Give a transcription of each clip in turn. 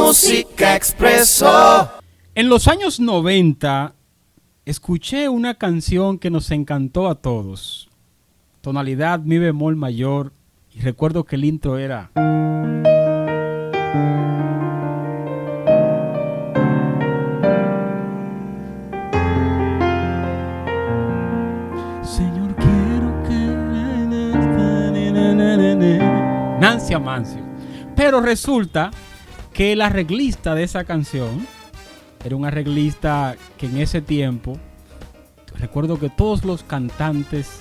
Música Expreso. En los años 90 escuché una canción que nos encantó a todos. Tonalidad mi bemol mayor y recuerdo que el intro era... Señor, quiero que... Nancy Amancio. Pero resulta que el arreglista de esa canción era un arreglista que en ese tiempo, recuerdo que todos los cantantes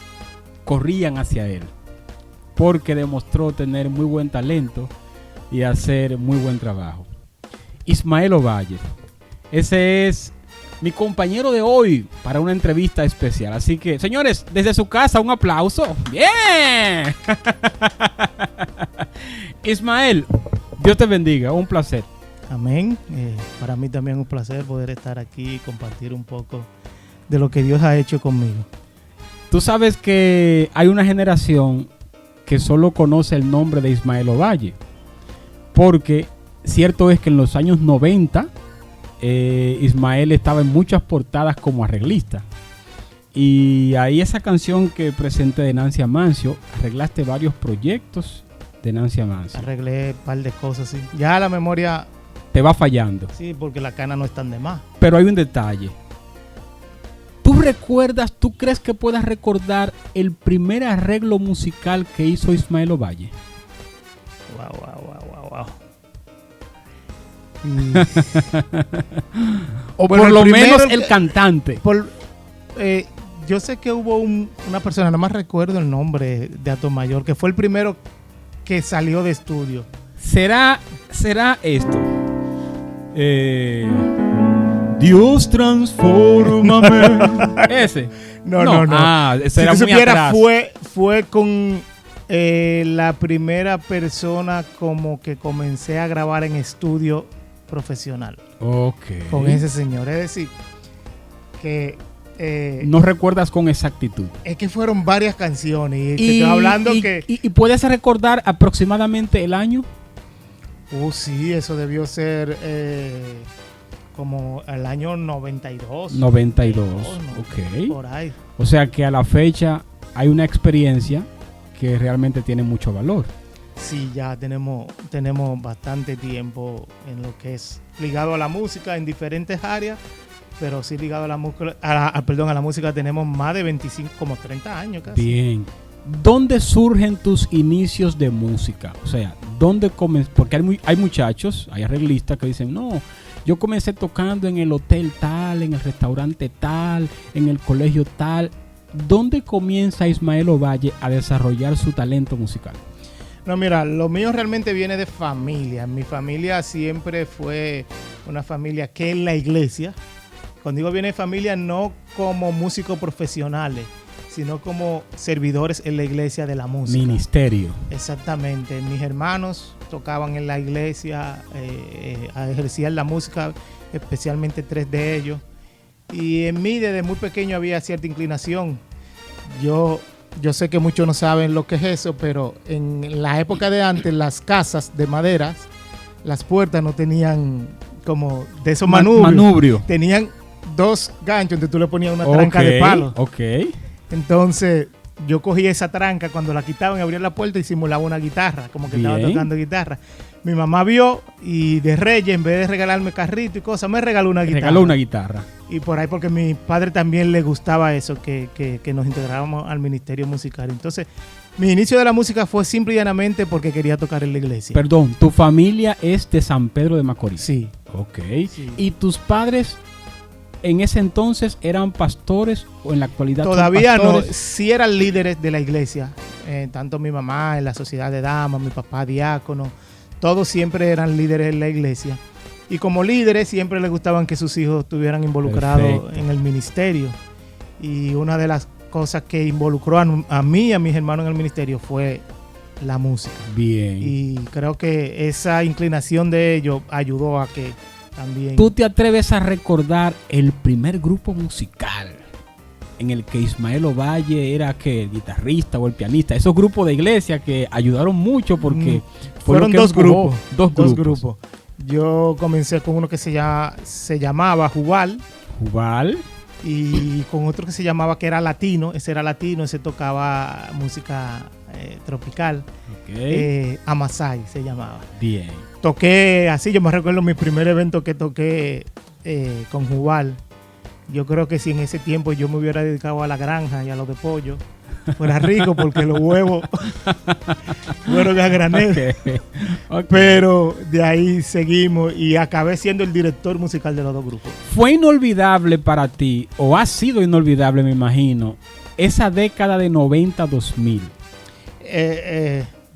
corrían hacia él, porque demostró tener muy buen talento y hacer muy buen trabajo. Ismael Ovalle. Ese es mi compañero de hoy para una entrevista especial. Así que, señores, desde su casa, un aplauso. ¡Bien! Ismael, Dios te bendiga, un placer. Amén. Para mí también un placer poder estar aquí y compartir un poco de lo que Dios ha hecho conmigo. Tú sabes que hay una generación que solo conoce el nombre de Ismael Ovalle, porque cierto es que en los años 90 Ismael estaba en muchas portadas como arreglista. Y ahí esa canción que presenté de Nancy Amancio, arreglaste varios proyectos de Nancy Amancio. Arreglé un par de cosas, sí. Ya la memoria... Te va fallando. Sí, porque las canas no están de más. Pero hay un detalle. ¿Tú crees que puedas recordar el primer arreglo musical que hizo Ismael Ovalle? Wow. O bueno, por lo primero, menos el cantante. Yo sé que hubo una persona, no más recuerdo el nombre de Atomayor, que fue el primero que salió de estudio. ¿Será esto? Dios transfórmame. Ese. No. Ese era si muy supiera, atrás. fue con la primera persona como que comencé a grabar en estudio profesional. Ok. Con ese señor. Es decir, que... no recuerdas con exactitud. Es que fueron varias canciones. Y estoy hablando ¿Y puedes recordar aproximadamente el año? Sí, eso debió ser como el año 92. 92, ¿no? ok. Por ahí. O sea que a la fecha hay una experiencia que realmente tiene mucho valor. Sí, ya tenemos bastante tiempo en lo que es ligado a la música en diferentes áreas, pero sí ligado a la música, a la música tenemos más de 25, como 30 años casi. Bien. ¿Dónde surgen tus inicios de música? O sea, ¿dónde comienzas? Porque hay muchachos, hay arreglistas que dicen, no, yo comencé tocando en el hotel tal, en el restaurante tal, en el colegio tal. ¿Dónde comienza Ismael Ovalle a desarrollar su talento musical? No, mira, lo mío realmente viene de familia. Mi familia siempre fue una familia que en la iglesia, cuando digo viene de familia, no como músicos profesionales, sino como servidores en la iglesia de la música. Ministerio. Exactamente. Mis hermanos tocaban en la iglesia, ejercían la música, especialmente 3 de ellos. Y en mí desde muy pequeño había cierta inclinación. Yo sé que muchos no saben lo que es eso, pero en la época de antes, las casas de maderas, las puertas no tenían como de esos manubrios. Tenían 2 ganchos donde tú le ponías una tranca de palo. Ok. Entonces, yo cogí esa tranca, cuando la quitaban, abría la puerta y simulaba una guitarra, como que estaba tocando guitarra. Mi mamá vio y de Reyes, en vez de regalarme carrito y cosas, me regaló una guitarra. Regaló una guitarra. Y por ahí, porque a mi padre también le gustaba eso, que nos integrábamos al ministerio musical. Entonces, mi inicio de la música fue simple y llanamente porque quería tocar en la iglesia. Perdón, ¿tu familia es de San Pedro de Macorís? Sí. Ok. Sí. ¿Y tus padres en ese entonces eran pastores o en la actualidad todavía son no? pastores? Sí eran líderes de la iglesia. Tanto mi mamá en la sociedad de damas, mi papá diácono. Todos siempre eran líderes en la iglesia. Y como líderes siempre les gustaban que sus hijos estuvieran involucrados en el ministerio. Y una de las cosas que involucró a mí y a mis hermanos en el ministerio fue la música. Bien. Y creo que esa inclinación de ellos ayudó a que también... ¿Tú te atreves a recordar el primer grupo musical en el que Ismael Ovalle era el guitarrista o el pianista? Esos grupos de iglesia que ayudaron mucho porque fueron 2 grupos. 2 grupos. Yo comencé con uno que se llamaba Jubal. Jubal. Y con otro que se llamaba, que era latino. Ese tocaba música tropical. Ok. Amasai se llamaba. Bien. Toqué así, yo me recuerdo mi primer evento que toqué con Jubal. Yo creo que si en ese tiempo yo me hubiera dedicado a la granja y a los de pollo, fuera rico porque los huevos fueron a granel. Ok. Pero de ahí seguimos y acabé siendo el director musical de los dos grupos. ¿Fue inolvidable para ti, o ha sido inolvidable, me imagino, esa década de 90-2000?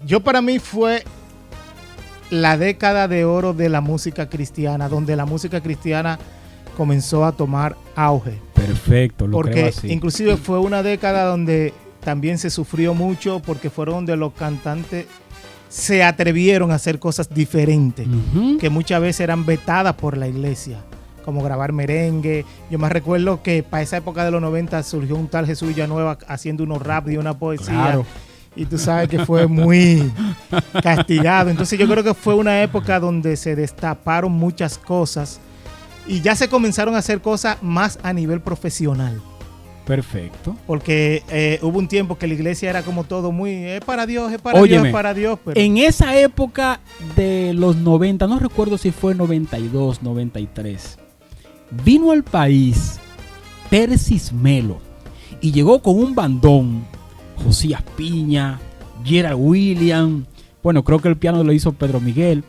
Yo para mí fue la década de oro de la música cristiana, donde la música cristiana comenzó a tomar auge. Perfecto, lo creo Porque así. inclusive fue una década donde también se sufrió mucho porque fueron donde los cantantes se atrevieron a hacer cosas diferentes, Ujú. que muchas veces eran vetadas por la iglesia, como grabar merengue. Yo me recuerdo que para esa época de los 90 surgió un tal Jesús Villanueva haciendo unos rap y una poesía. Claro. Y tú sabes que fue muy castigado. Entonces yo creo que fue una época donde se destaparon muchas cosas y ya se comenzaron a hacer cosas más a nivel profesional. Perfecto. Porque hubo un tiempo que la iglesia era como todo muy, es para Dios, es para Óyeme, Dios, es para Dios. Pero En esa época de los 90, no recuerdo si fue 92, 93, vino al país Persis Melo y llegó con un bandón. Josías Piña, Gerald Williams, bueno, creo que el piano lo hizo Pedro Miguel,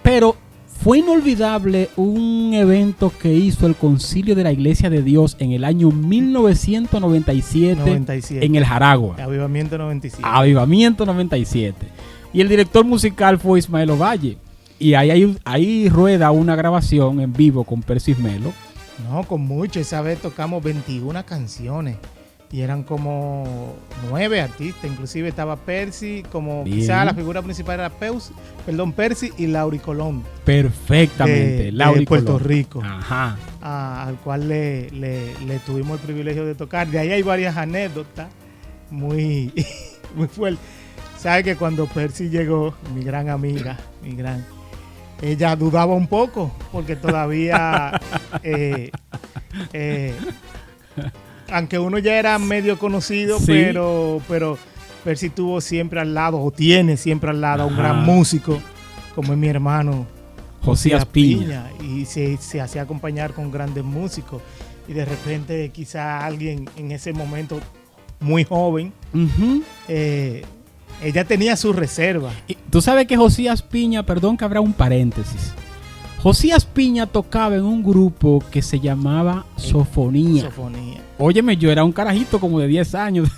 pero fue inolvidable un evento que hizo el Concilio de la Iglesia de Dios en el año 1997 97. en el Jaragua. Avivamiento 97. Avivamiento 97. Y el director musical fue Ismael Ovalle. Y ahí rueda una grabación en vivo con Persis Melo. No, con mucho. Esa vez tocamos 21 canciones. Y eran como 9 artistas. Inclusive estaba Percy, como Bien. quizá la figura principal era Percy y Lauri Colón. Perfectamente. Lauri de Puerto Colón. Rico. Ajá. Al cual le tuvimos el privilegio de tocar. De ahí hay varias anécdotas muy, muy fuertes. Sabe que cuando Percy llegó, mi gran amiga, ella dudaba un poco, porque todavía, aunque uno ya era medio conocido, Sí. pero Percy tuvo siempre al lado, o tiene siempre al lado, a un Ajá. gran músico, como es mi hermano Josías Piña. y se hacía acompañar con grandes músicos. Y de repente quizá alguien en ese momento muy joven, Ujú. ella tenía su reserva. Y tú sabes que Josías Piña, perdón que habrá un paréntesis. Josías Piña tocaba en un grupo que se llamaba Sofonía. Sofonía. Óyeme, yo era un carajito como de 10 años.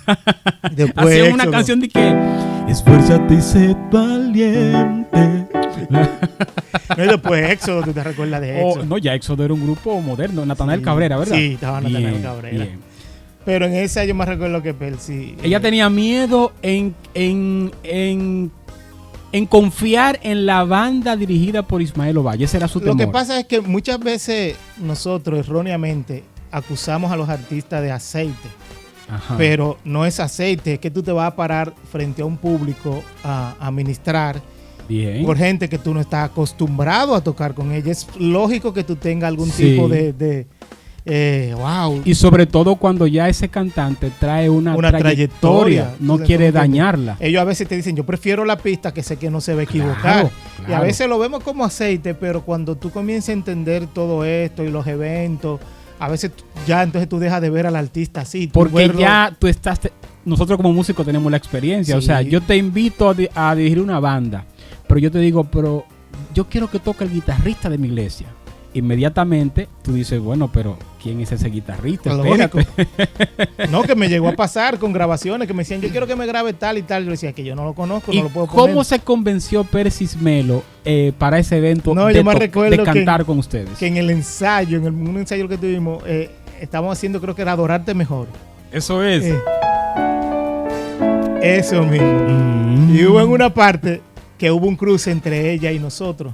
Después Hacían una Éxodo. canción de que esfuérzate y sé valiente. No, y después Éxodo, ¿tú te recuerdas de Éxodo? No, ya Éxodo era un grupo moderno. Natanael Sí. Cabrera, ¿verdad? Sí, estaba Natanael Bien, Cabrera. bien. Pero en esa yo me recuerdo que Percy... Ella tenía miedo en confiar en la banda dirigida por Ismael Ovalle. Ese era su temor. Lo que pasa es que muchas veces nosotros erróneamente acusamos a los artistas de aceite. Ajá. Pero no es aceite, es que tú te vas a parar frente a un público a ministrar Bien. por gente que tú no estás acostumbrado a tocar con ella. Es lógico que tú tengas algún Sí. tipo de wow. Y sobre todo cuando ya ese cantante trae una trayectoria, no Entonces, quiere como que dañarla. Ellos a veces te dicen, yo prefiero la pista que sé que no se va a equivocar. Claro, Y a claro. veces lo vemos como aceite, pero cuando tú comienzas a entender todo esto y los eventos, a veces ya entonces tú dejas de ver al artista así. tú Porque verlo- ya tú estás... nosotros como músicos tenemos la experiencia. O Sí. sea, yo te invito a dirigir una banda, pero yo te digo, pero yo quiero que toque el guitarrista de mi iglesia. Inmediatamente tú dices, bueno, pero ¿quién es ese guitarrista? Lógico. Espérate. No, que me llegó a pasar con grabaciones que me decían, yo quiero que me grabe tal y tal. Yo decía que yo no lo conozco, ¿Y no lo puedo poner. cómo se convenció Persis Melo para ese evento No, de, yo me recuerdo de cantar con ustedes? Que en el ensayo, un ensayo que tuvimos, estábamos haciendo, creo que era Adorarte Mejor. Eso es. Eso mismo. Y hubo en una parte que hubo un cruce entre ella y nosotros.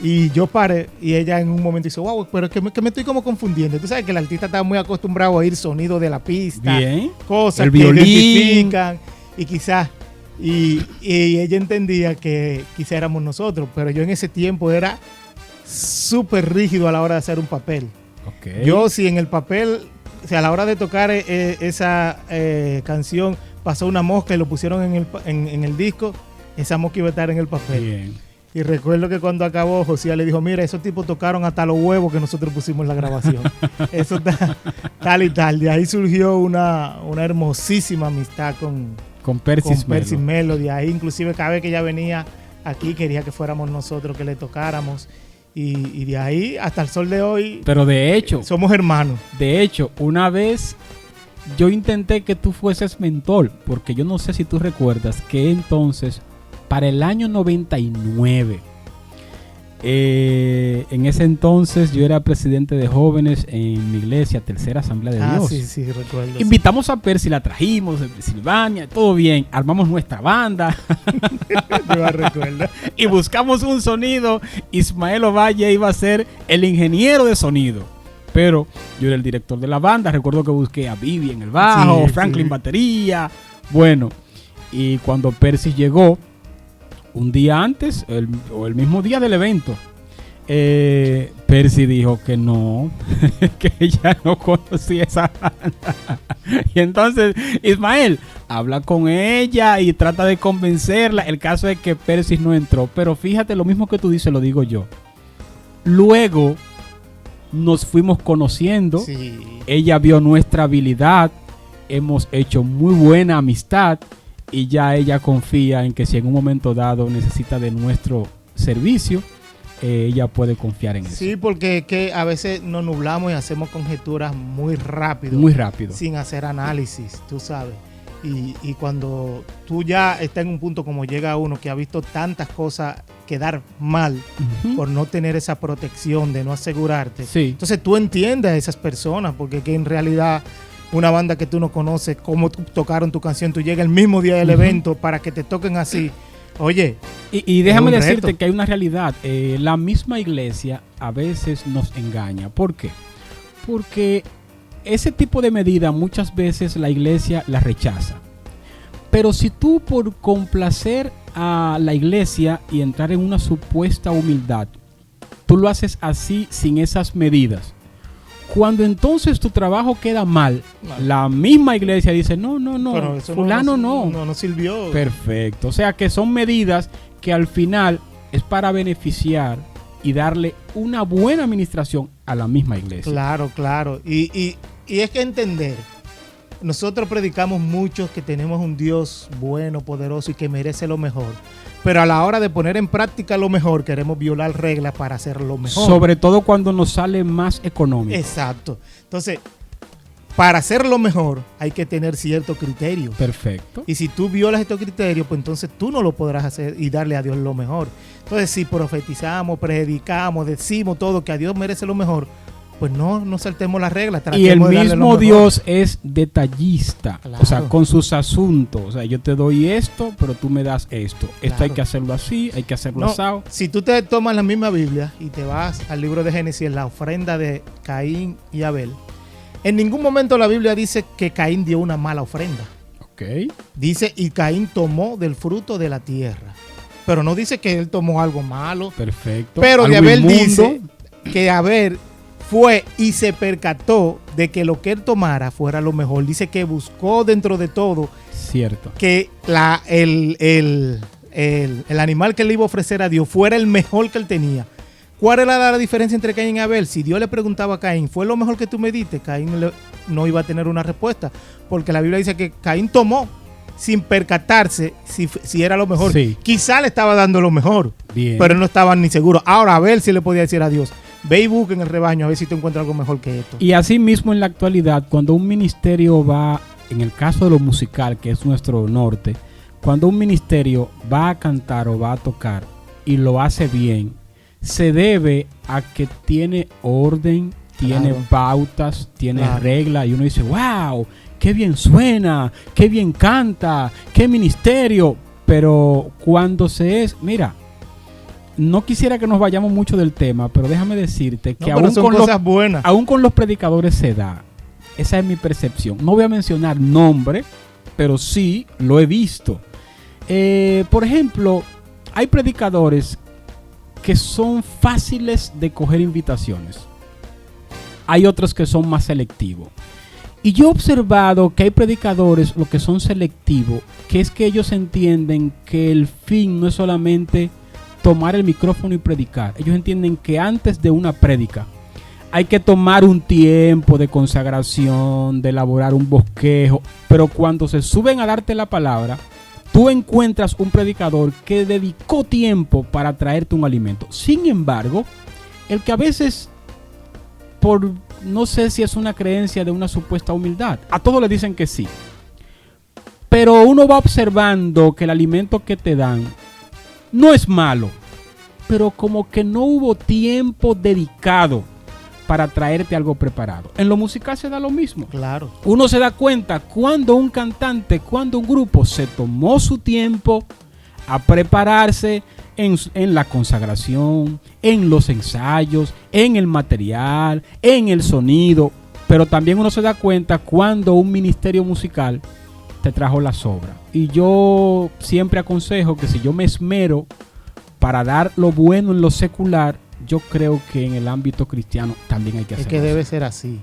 Y yo paré y ella en un momento dice, wow, pero es que me estoy como confundiendo. Tú sabes que el artista está muy acostumbrado a oír sonido de la pista, Bien. cosas El que violín. identifican y quizás y ella entendía que quisiéramos nosotros, pero yo en ese tiempo era súper rígido a la hora de hacer un papel. Ok. Yo si en el papel, o sea, a la hora de tocar esa canción pasó una mosca y lo pusieron en el disco, esa mosca iba a estar en el papel. Bien. Y recuerdo que cuando acabó, José le dijo, mira, esos tipos tocaron hasta los huevos que nosotros pusimos en la grabación. Eso está tal y tal. De ahí surgió una hermosísima amistad Con Persis Melo. De ahí inclusive cada vez que ella venía aquí quería que fuéramos nosotros que le tocáramos. Y de ahí hasta el sol de hoy Pero de hecho, somos hermanos. una vez yo intenté que tú fueses mentor, porque yo no sé si tú recuerdas que entonces, para el año 99, en ese entonces yo era presidente de jóvenes en mi iglesia, Tercera Asamblea de Dios. Sí, recuerdo. Invitamos a Percy, la trajimos de Pensilvania, todo bien, armamos nuestra banda. Yo recuerdo. Y buscamos un sonido. Ismael Ovalle iba a ser el ingeniero de sonido, pero yo era el director de la banda. Recuerdo que busqué a Vivi en el bajo, Franklin batería. Bueno, y cuando Percy llegó un día antes o el mismo día del evento, Percy dijo que no, que ella no conocía esa banda. Y entonces, Ismael, habla con ella y trata de convencerla. El caso es que Percy no entró. Pero fíjate, lo mismo que tú dices, lo digo yo. Luego nos fuimos conociendo. Sí. Ella vio nuestra habilidad. Hemos hecho muy buena amistad. Y ya ella confía en que si en un momento dado necesita de nuestro servicio, ella puede confiar en eso. Sí, porque es que a veces nos nublamos y hacemos conjeturas muy rápido. Muy rápido. Sin hacer análisis, tú sabes. Y cuando tú ya estás en un punto como llega uno que ha visto tantas cosas quedar mal por no tener esa protección de no asegurarte. Sí. Entonces tú entiendes a esas personas, porque que en realidad una banda que tú no conoces, cómo tocaron tu canción, tú llegas el mismo día del evento para que te toquen así. Oye, y déjame es un decirte reto. que hay una realidad. La misma iglesia a veces nos engaña. ¿Por qué? Porque ese tipo de medida muchas veces la iglesia la rechaza. Pero si tú, por complacer a la iglesia y entrar en una supuesta humildad, tú lo haces así, sin esas medidas, cuando entonces tu trabajo queda mal, la misma iglesia dice, no, pero eso fulano no. No sirvió. Perfecto. O sea que son medidas que al final es para beneficiar y darle una buena administración a la misma iglesia. Claro. Y es que entender, nosotros predicamos mucho que tenemos un Dios bueno, poderoso y que merece lo mejor. Pero a la hora de poner en práctica lo mejor, queremos violar reglas para hacer lo mejor. Sobre todo cuando nos sale más económico. Exacto. Entonces, para hacer lo mejor hay que tener cierto criterio. Perfecto. Y si tú violas estos criterios, pues entonces tú no lo podrás hacer y darle a Dios lo mejor. Entonces, si profetizamos, predicamos, decimos todo que a Dios merece lo mejor, pues no saltemos las reglas. Y el de darle lo mismo mejor. Dios es detallista, Claro. o sea, con sus asuntos. O sea, yo te doy esto, pero tú me das esto. Esto Claro. hay que hacerlo así, hay que hacerlo No, asado. si tú te tomas la misma Biblia y te vas al libro de Génesis, en la ofrenda de Caín y Abel, en ningún momento la Biblia dice que Caín dio una mala ofrenda. Ok. Dice, y Caín tomó del fruto de la tierra. Pero no dice que él tomó algo malo. Perfecto. Pero de Algo Abel inmundo. dice que Abel fue y se percató de que lo que él tomara fuera lo mejor. Dice que buscó dentro de todo Cierto. que el animal que le iba a ofrecer a Dios fuera el mejor que él tenía. ¿Cuál era la diferencia entre Caín y Abel? Si Dios le preguntaba a Caín, ¿fue lo mejor que tú me diste? Caín no iba a tener una respuesta, porque la Biblia dice que Caín tomó sin percatarse si era lo mejor. Sí. Quizá le estaba dando lo mejor, Bien. pero no estaban ni seguros. Ahora Abel sí le podía decir a Dios, ve y busca en el rebaño a ver si tú encuentras algo mejor que esto. Y así mismo en la actualidad, cuando un ministerio va, en el caso de lo musical, que es nuestro norte, cuando un ministerio va a cantar o va a tocar y lo hace bien, se debe a que tiene orden, tiene Claro. pautas, tiene Claro. reglas, y uno dice, wow, qué bien suena, qué bien canta, qué ministerio. Pero cuando mira, no quisiera que nos vayamos mucho del tema, pero déjame decirte que No, pero son cosas buenas. aún con los predicadores se da. Esa es mi percepción. No voy a mencionar nombre, pero sí lo he visto. Por ejemplo, hay predicadores que son fáciles de coger invitaciones. Hay otros que son más selectivos. Y yo he observado que hay predicadores, lo que son selectivos, que es que ellos entienden que el fin no es solamente tomar el micrófono y predicar. Ellos entienden que antes de una prédica hay que tomar un tiempo de consagración, de elaborar un bosquejo. Pero cuando se suben a darte la palabra, tú encuentras un predicador que dedicó tiempo para traerte un alimento. Sin embargo, el que a veces, por no sé si es una creencia de una supuesta humildad, a todos le dicen que sí. Pero uno va observando que el alimento que te dan no es malo, pero como que no hubo tiempo dedicado para traerte algo preparado. En lo musical se da lo mismo. Claro. Uno se da cuenta cuando un cantante, cuando un grupo se tomó su tiempo a prepararse en la consagración, en los ensayos, en el material, en el sonido. Pero también uno se da cuenta cuando un ministerio musical te trajo la sobra. Y yo siempre aconsejo que si yo me esmero para dar lo bueno en lo secular, yo creo que en el ámbito cristiano también hay que hacerlo. Es que debe ser así.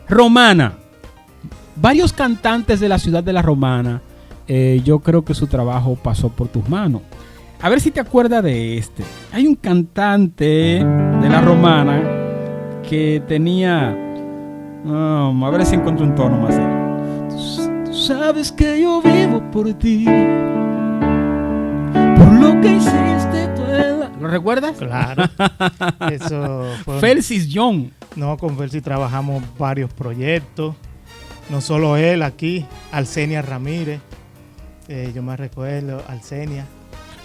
Romana. Varios cantantes de la ciudad de La Romana, yo creo que su trabajo pasó por tus manos. A ver si te acuerdas de este. Hay un cantante de La Romana que tenía... a ver si encuentro un tono más serio. Tú sabes que yo vivo por ti, por lo que hiciste tú. ¿Lo recuerdas? Claro. Eso fue... Felsis Young. No, con Felsis trabajamos varios proyectos. No solo él aquí, Alcenia Ramírez. Yo me recuerdo, Alcenia.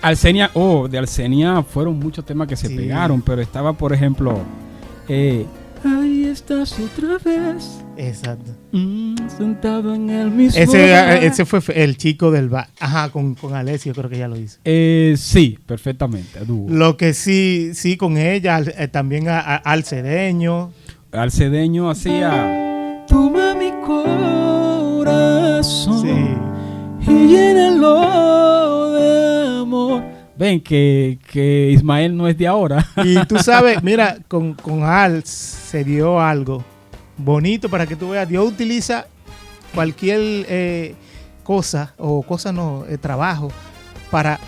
Alcenia, de Alcenia fueron muchos temas que se pegaron, pero estaba, por ejemplo, ahí estás otra vez. Exacto. Sentado en el mismo ese fue el chico del bar. Ajá, con Alessio creo que ya lo hizo. Sí, perfectamente. Dúo. Lo que sí, con ella, también al Cedeño. Al Cedeño hacía toma mi corazón, sí, y llénalo de amor. Ven que Ismael no es de ahora. Y tú sabes, mira, con Al se dio algo bonito para que tú veas. Dios utiliza cualquier trabajo para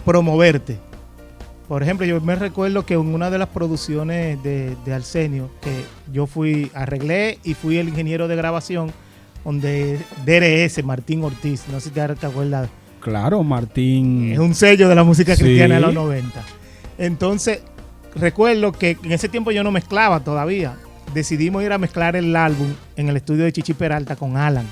promoverte. Por ejemplo, yo me recuerdo que en una de las producciones de Arsenio, que yo arreglé y fui el ingeniero de grabación, donde DRS, Martín Ortiz, no sé si te acuerdas. Claro, Martín. Es un sello de la música cristiana de Sí. los 90. Entonces, recuerdo que en ese tiempo yo no mezclaba todavía. Decidimos ir a mezclar el álbum en el estudio de Chichi Peralta con Alan.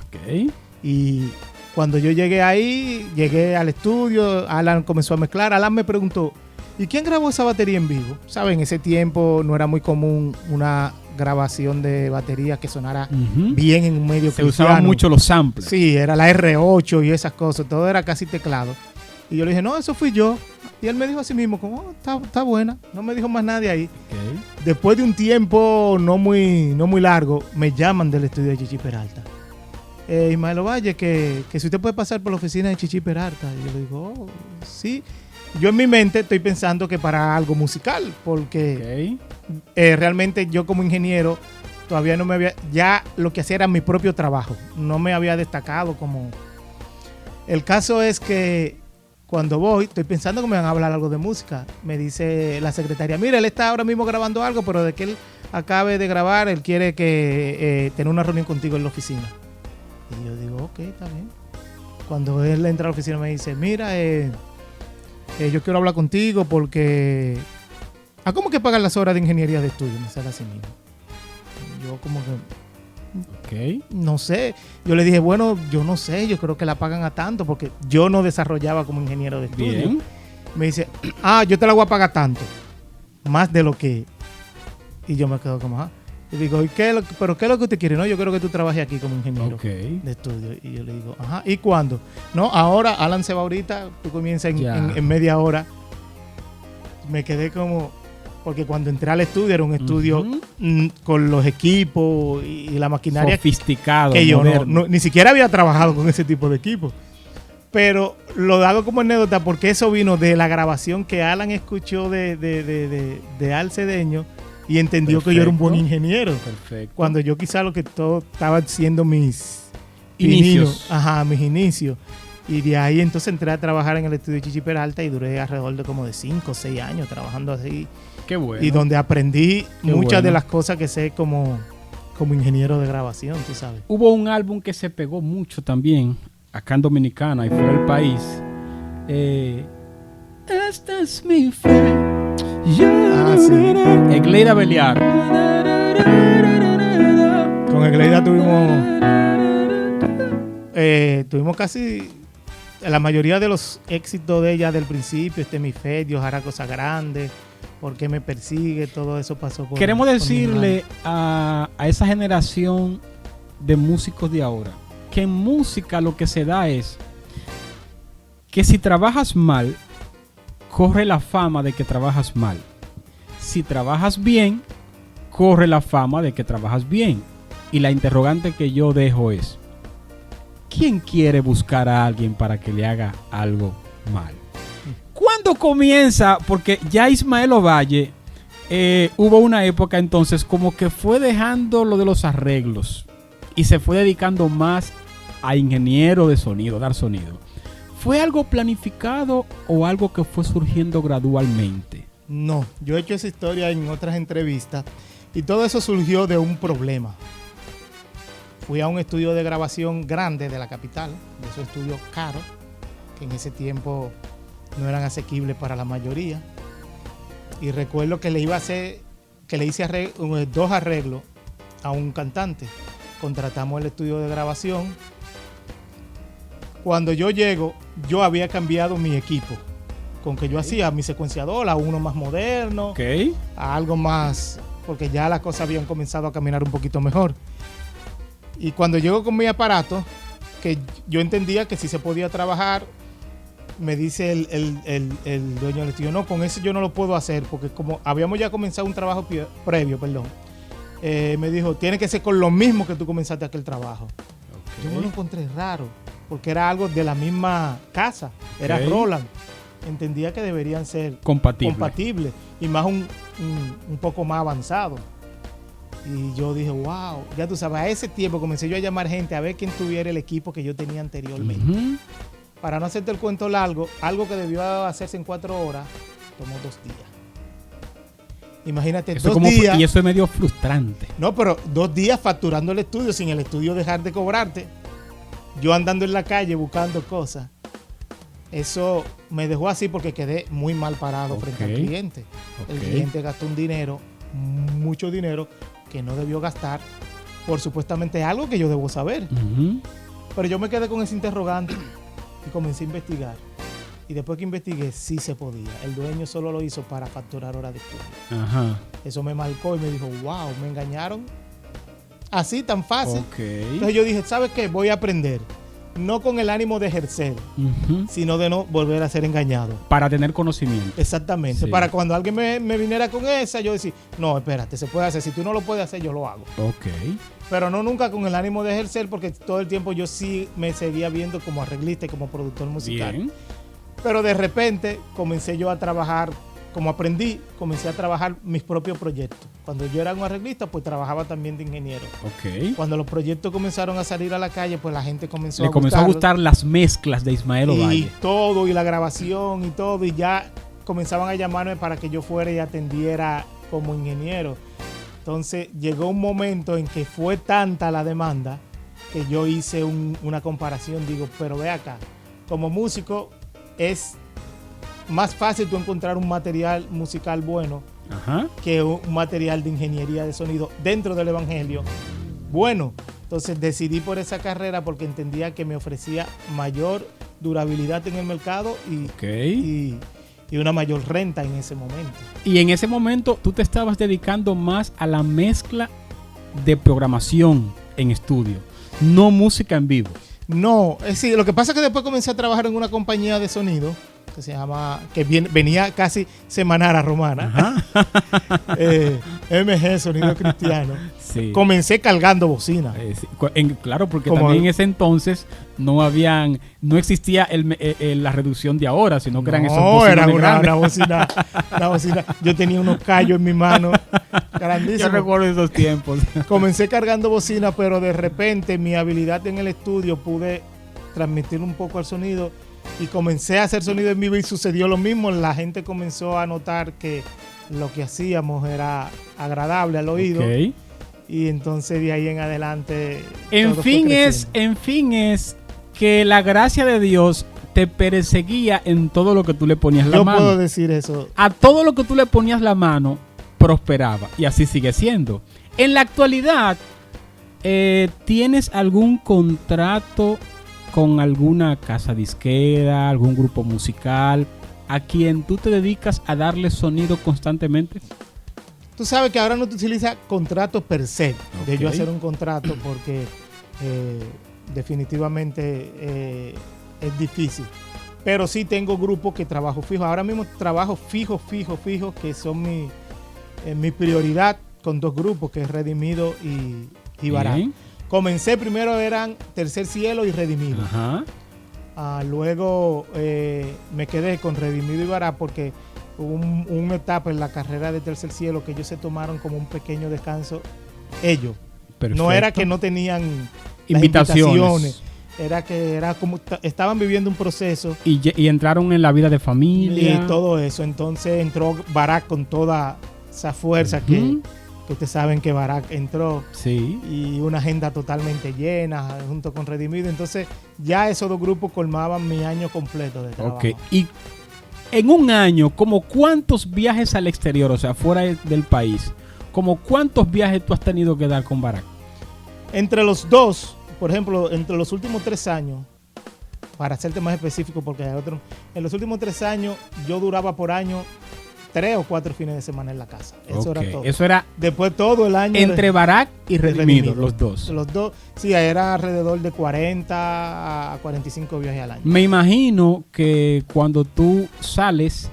Ok. Y cuando yo llegué al estudio, Alan comenzó a mezclar. Alan me preguntó, ¿y quién grabó esa batería en vivo? ¿Saben? En ese tiempo no era muy común una grabación de batería que sonara bien en un medio Se cristiano. usaban mucho los samples. Sí, era la R8 y esas cosas, todo era casi teclado. Y yo le dije, no, eso fui yo. Y él me dijo así mismo, como, está buena. No me dijo más nadie ahí. Okay. Después de un tiempo no muy largo, me llaman del estudio de Chichi Peralta. Ismael Ovalle, que si usted puede pasar por la oficina de Chichi Peralta. Y yo le digo, sí. Yo en mi mente estoy pensando que para algo musical, porque realmente yo como ingeniero todavía no me había... Ya lo que hacía era mi propio trabajo. No me había destacado como... El caso es que cuando voy, estoy pensando que me van a hablar algo de música. Me dice la secretaria, mira, él está ahora mismo grabando algo, pero de que él acabe de grabar, él quiere que tener una reunión contigo en la oficina. Y yo digo, ok, está bien. Cuando él entra a la oficina me dice, mira, yo quiero hablar contigo porque... ¿Cómo que pagan las horas de ingeniería de estudio? Me sale así mismo. Yo como que... Ok. No sé. Yo le dije, bueno, yo no sé, yo creo que la pagan a tanto porque yo no desarrollaba como ingeniero de estudio. Bien. Me dice, yo te la voy a pagar tanto. Más de lo que... Y yo me quedo como, Y digo, ¿pero qué es lo que usted quiere? No, yo quiero que tú trabajes aquí como ingeniero de estudio. Y yo le digo, ¿y cuándo? No, ahora Alan se va ahorita, tú comienzas en media hora. Me quedé como... Porque cuando entré al estudio era un estudio con los equipos y la maquinaria sofisticado, que yo moderno. ni siquiera había trabajado con ese tipo de equipos. Pero lo hago como anécdota porque eso vino de la grabación que Alan escuchó de Al Cedeño y entendió que yo era un buen ingeniero. Perfecto. Cuando yo quizá lo que todo estaba siendo mis Inicios. mis inicios. Y de ahí entonces entré a trabajar en el estudio de Chichi Peralta y duré alrededor de como de 5 o 6 años trabajando así. Qué bueno. Y donde aprendí Qué muchas de bueno. las cosas que sé como ingeniero de grabación, tú sabes. Hubo un álbum que se pegó mucho también acá en Dominicana y fue el país. Esta es mi fe. Ah, sí. Egleida Beliar. Con Egleida tuvimos casi la mayoría de los éxitos de ella del principio. Este mi fe, Dios hará cosas grandes, ¿por qué me persigue? Todo eso pasó por Queremos por mi decirle a esa generación de músicos de ahora que en música lo que se da es que si trabajas mal, corre la fama de que trabajas mal. Si trabajas bien, corre la fama de que trabajas bien. Y la interrogante que yo dejo es: ¿quién quiere buscar a alguien para que le haga algo mal? ¿Cuándo comienza? Porque ya Ismael Ovalle hubo una época entonces como que fue dejando lo de los arreglos y se fue dedicando más a ingeniero de sonido, dar sonido. ¿Fue algo planificado o algo que fue surgiendo gradualmente? No, yo he hecho esa historia en otras entrevistas y todo eso surgió de un problema. Fui a un estudio de grabación grande de la capital, de esos estudios caros, que en ese tiempo no eran asequibles para la mayoría. Y recuerdo que le hice 2 arreglos a un cantante. Contratamos el estudio de grabación. Cuando yo llego, yo había cambiado mi equipo. Con que yo hacía mi secuenciador a uno más moderno, Ok. a algo más, porque ya las cosas habían comenzado a caminar un poquito mejor. Y cuando llego con mi aparato, que yo entendía que sí se podía trabajar, me dice el dueño del estudio, no, con ese yo no lo puedo hacer, porque como habíamos ya comenzado un trabajo previo, me dijo, tiene que ser con lo mismo que tú comenzaste aquel trabajo. Yo me lo encontré raro, porque era algo de la misma casa, era Ok. Roland. Entendía que deberían ser Compatible. y más un poco más avanzado. Y yo dije, wow, ya tú sabes, a ese tiempo comencé yo a llamar gente a ver quién tuviera el equipo que yo tenía anteriormente. Ujú. Para no hacerte el cuento largo, algo que debió hacerse en 4 horas, tomó 2 días. Imagínate, Eso 2 como días. y eso es medio frustrante. No, pero 2 días facturando el estudio sin el estudio dejar de cobrarte. Yo andando en la calle buscando cosas. Eso me dejó así porque quedé muy mal parado frente al cliente. El Ok. cliente gastó un dinero, mucho dinero, que no debió gastar por supuestamente algo que yo debo saber. Ujú. Pero yo me quedé con ese interrogante y comencé a investigar. Y después que investigué, sí se podía. El dueño solo lo hizo para facturar horas de estudio. Ajá. Eso me marcó y me dijo, wow, me engañaron. Así, tan fácil. Ok. Entonces yo dije, ¿sabes qué? Voy a aprender. No con el ánimo de ejercer, Ujú. sino de no volver a ser engañado. Para tener conocimiento. Exactamente. Sí. Para cuando alguien me viniera con esa, yo decía, no, espérate, se puede hacer. Si tú no lo puedes hacer, yo lo hago. Ok. Pero no nunca con el ánimo de ejercer, porque todo el tiempo yo sí me seguía viendo como arreglista y como productor musical. Bien. Pero de repente comencé yo a trabajar, como aprendí, comencé a trabajar mis propios proyectos. Cuando yo era un arreglista, pues trabajaba también de ingeniero. Ok. Cuando los proyectos comenzaron a salir a la calle, pues la gente comenzó Le comenzó a gustarlos. gustar las mezclas de Ismael Y Ovalle. todo, y la grabación y todo, y ya comenzaban a llamarme para que yo fuera y atendiera como ingeniero. Entonces llegó un momento en que fue tanta la demanda que yo hice una comparación. Digo, pero ve acá, como músico es más fácil tú encontrar un material musical bueno Ajá. que un material de ingeniería de sonido dentro del evangelio. Bueno, entonces decidí por esa carrera porque entendía que me ofrecía mayor durabilidad en el mercado Ok. y una mayor renta en ese momento. Y en ese momento tú te estabas dedicando más a la mezcla de programación en estudio, no música en vivo. No, es decir, lo que pasa es que después comencé a trabajar en una compañía de sonido que se llama, venía casi semanal a Romana. Ajá. MG, sonido cristiano. Sí. Comencé cargando bocina. Sí. Claro, porque Como también en ese entonces no existía la reducción de ahora, sino que eran esos No, bocinas era grandes. una bocina. Yo tenía unos callos en mi mano, Yo grandísimos. recuerdo esos tiempos. Comencé cargando bocina, pero de repente mi habilidad en el estudio pude transmitir un poco el sonido y comencé a hacer sonido en vivo y sucedió lo mismo. La gente comenzó a notar que lo que hacíamos era agradable al oído. Ok. Y entonces de ahí en adelante En todo fue fin creciendo. es que la gracia de Dios te perseguía en todo lo que tú le ponías la Yo mano. puedo decir eso. A todo lo que tú le ponías la mano prosperaba y así sigue siendo. En la actualidad, ¿tienes algún contrato con alguna casa disquera, algún grupo musical a quien tú te dedicas a darle sonido constantemente? Tú sabes que ahora no te utiliza contrato per se, de Ok. yo hacer un contrato porque definitivamente es difícil. Pero sí tengo grupos que trabajo fijo. Ahora mismo trabajo fijo, que son mi prioridad con dos grupos, que es Redimido y Barak. Bien. Comencé primero, eran Tercer Cielo y Redimido. Ajá. Luego me quedé con Redimido y Barak porque hubo una etapa en la carrera de Tercer Cielo que ellos se tomaron como un pequeño descanso. Ellos. Perfecto. No era que no tenían las Invitaciones. era que era como estaban viviendo un proceso Y entraron en la vida de familia. y todo eso. Entonces entró Barak con toda esa fuerza Ujú. que ustedes saben que Barak entró. Sí. Y una agenda totalmente llena junto con Redimido. Entonces ya esos dos grupos colmaban mi año completo de trabajo. Ok. Y en un año, ¿como cuántos viajes al exterior, o sea, fuera del país, como cuántos viajes tú has tenido que dar con Barak? Entre los dos, por ejemplo, entre los últimos 3 años, para hacerte más específico, porque hay otro, en los últimos 3 años yo duraba por año 3 o 4 fines de semana en la casa. Eso Ok. era todo. Eso era Después todo el año. entre Barak y Redimido, los dos. Los dos, sí, era alrededor de 40 a 45 viajes al año. Me imagino que cuando tú sales,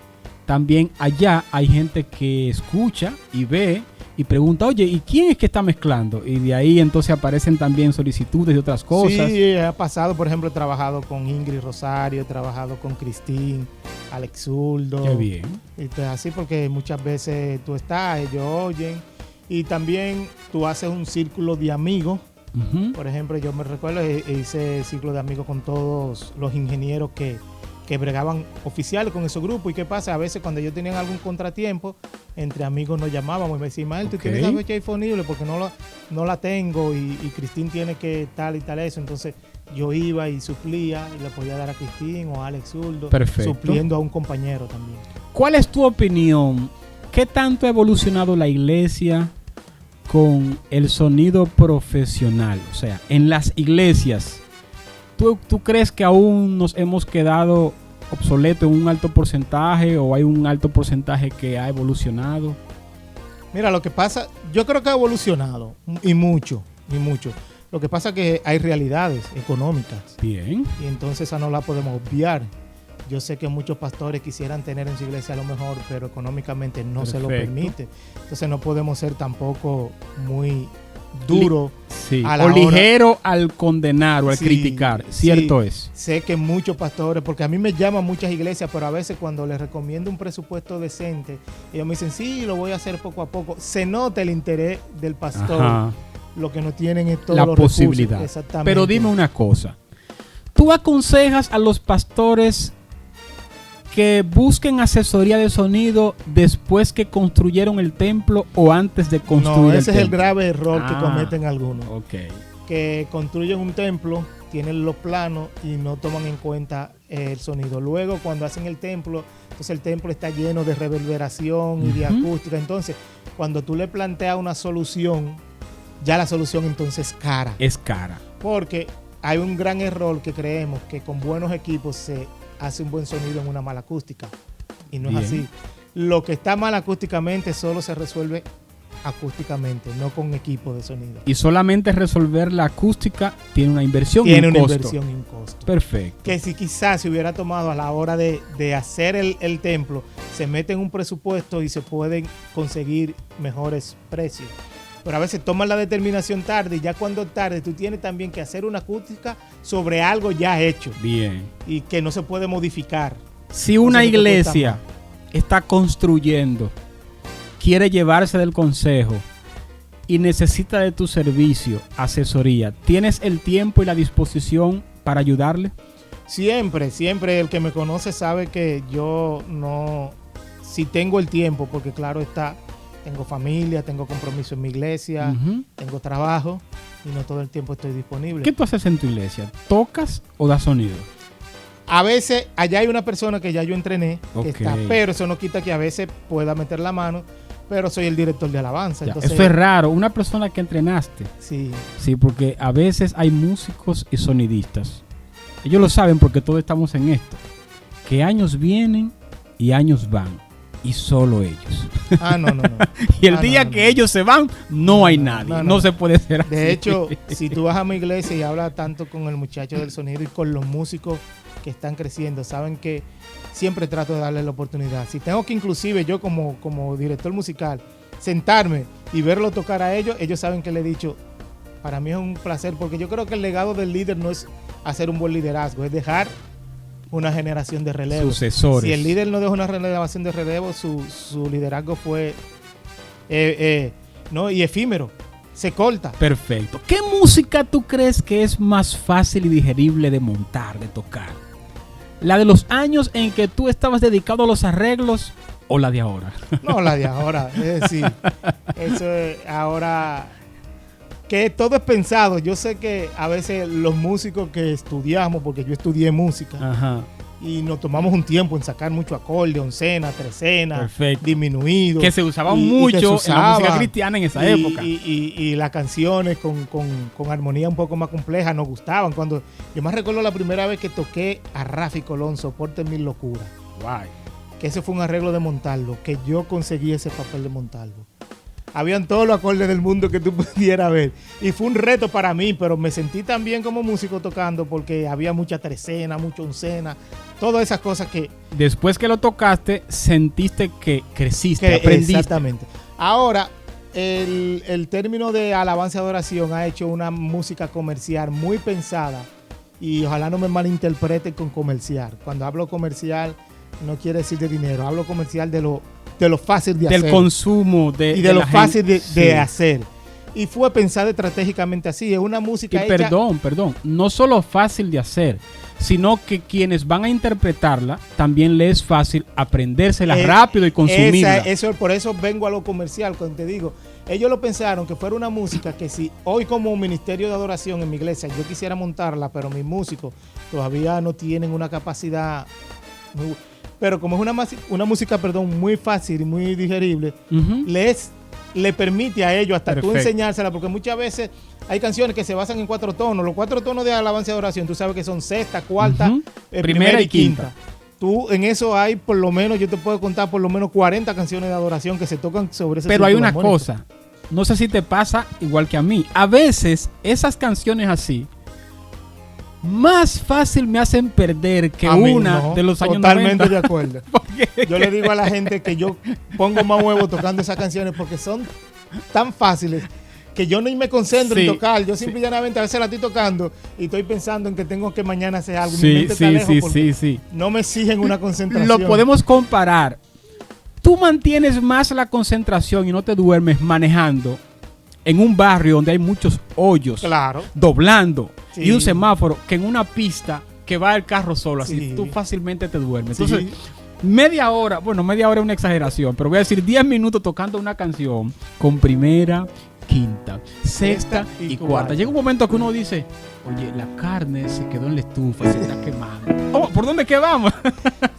también allá hay gente que escucha y ve y pregunta, oye, ¿y quién es que está mezclando? Y de ahí entonces aparecen también solicitudes de otras cosas. Sí, ha pasado, por ejemplo, he trabajado con Ingrid Rosario, he trabajado con Cristín, Alex Zurdo. Qué bien. Y pues así porque muchas veces tú estás, ellos oyen. Y también tú haces un círculo de amigos. Ujú. Por ejemplo, yo me recuerdo, hice círculo de amigos con todos los ingenieros que bregaban oficiales con esos grupos. ¿Y qué pasa? A veces cuando ellos tenían algún contratiempo, entre amigos nos llamábamos y me decían, Mael, ¿tú Ok. tienes la fecha disponible? Porque no la tengo y Cristín tiene que tal y tal eso. Entonces yo iba y suplía y le podía dar a Cristín o a Alex Zurdo, Perfecto. supliendo a un compañero también. ¿Cuál es tu opinión? ¿Qué tanto ha evolucionado la iglesia con el sonido profesional? O sea, en las iglesias, ¿tú crees que aún nos hemos quedado obsoletos en un alto porcentaje o hay un alto porcentaje que ha evolucionado? Mira, lo que pasa, yo creo que ha evolucionado y mucho. Lo que pasa es que hay realidades económicas Bien. y entonces esa no la podemos obviar. Yo sé que muchos pastores quisieran tener en su iglesia lo mejor, pero económicamente no se lo Perfecto. permite. Entonces no podemos ser tampoco muy duros. Sí. A la O hora- ligero al condenar o al Sí, criticar. Cierto sí. es. Sé que muchos pastores, porque a mí me llaman muchas iglesias, pero a veces cuando les recomiendo un presupuesto decente, ellos me dicen, sí, lo voy a hacer poco a poco. Se nota el interés del pastor. Ajá. Lo que no tienen es todos La los posibilidad. recursos. Exactamente. Pero dime una cosa. ¿Tú aconsejas a los pastores que busquen asesoría de sonido después que construyeron el templo o antes de construir No, el ese es el templo? grave error que Ah. cometen algunos. Ok. Que construyen un templo, tienen los planos y no toman en cuenta el sonido. Luego, cuando hacen el templo, entonces el templo está lleno de reverberación y de Ujú. acústica. Entonces, cuando tú le planteas una solución, ya la solución entonces es cara. Es cara. Porque hay un gran error que creemos que con buenos equipos se hace un buen sonido en una mala acústica. Y no Bien. es así. Lo que está mal acústicamente solo se resuelve acústicamente, no con equipo de sonido. Y solamente resolver la acústica tiene una inversión y Tiene un una costo. inversión y un costo. Perfecto. Que si quizás se hubiera tomado a la hora de hacer el templo, se mete en un presupuesto y se pueden conseguir mejores precios. Pero a veces toman la determinación tarde y ya cuando es tarde tú tienes también que hacer una acústica sobre algo ya hecho Bien. y que no se puede modificar. Si una Entonces, no te cuesta iglesia está construyendo, quiere llevarse del consejo y necesita de tu servicio, asesoría, ¿tienes el tiempo y la disposición para ayudarle? Siempre, siempre el que me conoce sabe que yo no, si tengo el tiempo, porque claro está, tengo familia, tengo compromiso en mi iglesia, Ujú. tengo trabajo y no todo el tiempo estoy disponible. ¿Qué tú haces en tu iglesia? ¿Tocas o das sonido? A veces allá hay una persona que ya yo entrené, Ok. que está, pero eso no quita que a veces pueda meter la mano, pero soy el director de alabanza. Ya, Entonces, eso es raro. Una persona que entrenaste. sí, Sí, porque a veces hay músicos y sonidistas. Ellos lo saben porque todos estamos en esto. Que años vienen y años van. Y solo ellos. no. Y el Ah, día no, que no. ellos se van, no hay no, nadie. no, No, no. se puede ser así. De hecho, si tú vas a mi iglesia y hablas tanto con el muchacho del sonido y con los músicos que están creciendo, saben que siempre trato de darle la oportunidad. Si tengo que inclusive yo como director musical sentarme y verlo tocar a ellos, ellos saben que le he dicho, para mí es un placer, porque yo creo que el legado del líder no es hacer un buen liderazgo, es dejar una generación de relevo. Sucesores. Si el líder no deja una generación de relevo, su liderazgo fue ¿no? y efímero, se corta. Perfecto. ¿Qué música tú crees que es más fácil y digerible de montar, de tocar? ¿La de los años en que tú estabas dedicado a los arreglos o la de ahora? No, la de ahora. Es decir, eso es ahora que todo es pensado. Yo sé que a veces los músicos que estudiamos, porque yo estudié música, Ajá. y nos tomamos un tiempo en sacar mucho acorde, oncena, trecena, Perfecto. disminuido. Que se usaban y mucho que se en la usaba, música cristiana en esa y- época. Y las canciones con armonía un poco más compleja nos gustaban. Cuando yo más recuerdo la primera vez que toqué a Rafi Colón, Soporte Mil Locuras, Guay. que ese fue un arreglo de Montalvo, que yo conseguí ese papel de Montalvo. Habían todos los acordes del mundo que tú pudieras ver. Y fue un reto para mí, pero me sentí tan bien como músico tocando porque había mucha trecena, mucha oncena, todas esas cosas que Después que lo tocaste, sentiste que creciste, aprendiste. exactamente. Ahora, el término de alabanza y adoración ha hecho una música comercial muy pensada y ojalá no me malinterpreten con comercial. Cuando hablo comercial no quiere decir de dinero, hablo comercial de lo fácil de Del hacer consumo y de lo la fácil gente. de Sí. hacer. Y fue pensada estratégicamente así, es una Y música hecha... perdón, no solo fácil de hacer, sino que quienes van a interpretarla también les es fácil aprendérsela rápido y consumirla. Por eso vengo a lo comercial, cuando te digo, ellos lo pensaron que fuera una música que si hoy como ministerio de adoración en mi iglesia yo quisiera montarla, pero mis músicos todavía no tienen una capacidad muy, pero como es una música, muy fácil y muy digerible, Ujú. le permite a ellos hasta tú Perfecto. enseñársela, porque muchas veces hay canciones que se basan en 4 tonos. Los 4 tonos de alabanza y adoración, tú sabes que son sexta, cuarta, Ujú. primera y quinta. Tú en eso hay por lo menos, yo te puedo contar por lo menos 40 canciones de adoración que se tocan sobre ese Pero hay círculo una armónico. cosa, no sé si te pasa igual que a mí. A veces esas canciones así más fácil me hacen perder que A mí una no, de los años totalmente 90. de acuerdo. Yo le digo a la gente que yo pongo más huevo tocando esas canciones porque son tan fáciles que yo ni me concentro Sí, en tocar. Yo sí. simple y llanamente a veces la estoy tocando y estoy pensando en que tengo que mañana hacer algo. Mi Sí, mente está sí, lejos sí, porque sí. no me exigen una concentración. Lo podemos comparar. Tú mantienes más la concentración y no te duermes manejando en un barrio donde hay muchos hoyos, Claro. doblando Sí. y un semáforo, que en una pista que va el carro solo, así Sí. tú fácilmente te duermes. Sí. Entonces, media hora es una exageración, pero voy a decir 10 minutos tocando una canción con primera, quinta, sexta y cuarta. Llega un momento que uno dice, oye, la carne se quedó en la estufa, se está quemando. Oh, ¿por dónde que vamos?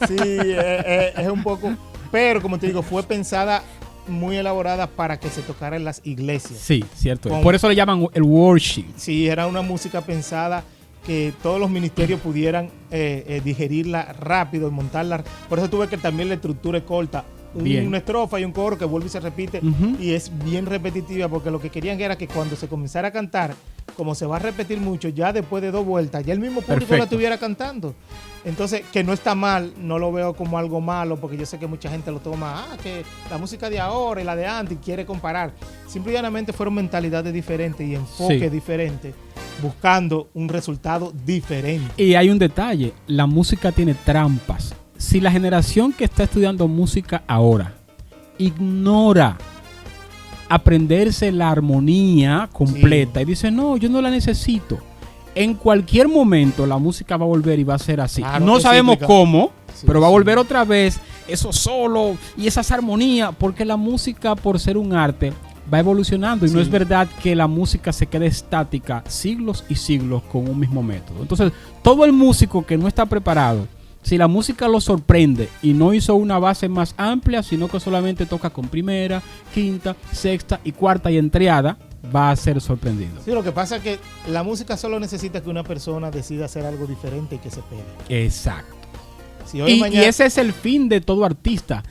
Sí, es un poco... Pero como te digo, fue pensada muy elaborada para que se tocara en las iglesias. Sí, cierto. Con- Por eso le llaman el worship. Sí, era una música pensada que todos los ministerios pudieran digerirla rápido y montarla. Por eso tuve que también la estructura es corta. Bien. una estrofa y un coro que vuelve y se repite, Ujú. y es bien repetitiva, porque lo que querían era que cuando se comenzara a cantar, como se va a repetir mucho, ya después de 2 vueltas, ya el mismo público Perfecto. la estuviera cantando. Entonces, que no está mal, no lo veo como algo malo, porque yo sé que mucha gente lo toma, que la música de ahora y la de antes, y quiere comparar. Simple y llanamente fueron mentalidades diferentes y enfoques Sí. diferentes, buscando un resultado diferente. Y hay un detalle, la música tiene trampas. Si la generación que está estudiando música ahora ignora aprenderse la armonía completa y dice, no, yo no la necesito, en cualquier momento la música va a volver y va a ser así. Claro, No es sabemos cíclica. cómo, Sí, pero va a sí. volver otra vez eso solo y esas armonías, porque la música, por ser un arte, va evolucionando y no Sí. es verdad que la música se quede estática siglos y siglos con un mismo método. Entonces, todo el músico que no está preparado, si la música lo sorprende y no hizo una base más amplia, sino que solamente toca con primera, quinta, sexta y cuarta y entreada, va a ser sorprendido. Sí, lo que pasa es que la música solo necesita que una persona decida hacer algo diferente y que se pegue. Exacto. Si hoy Y, mañana, y ese es el fin de todo artista.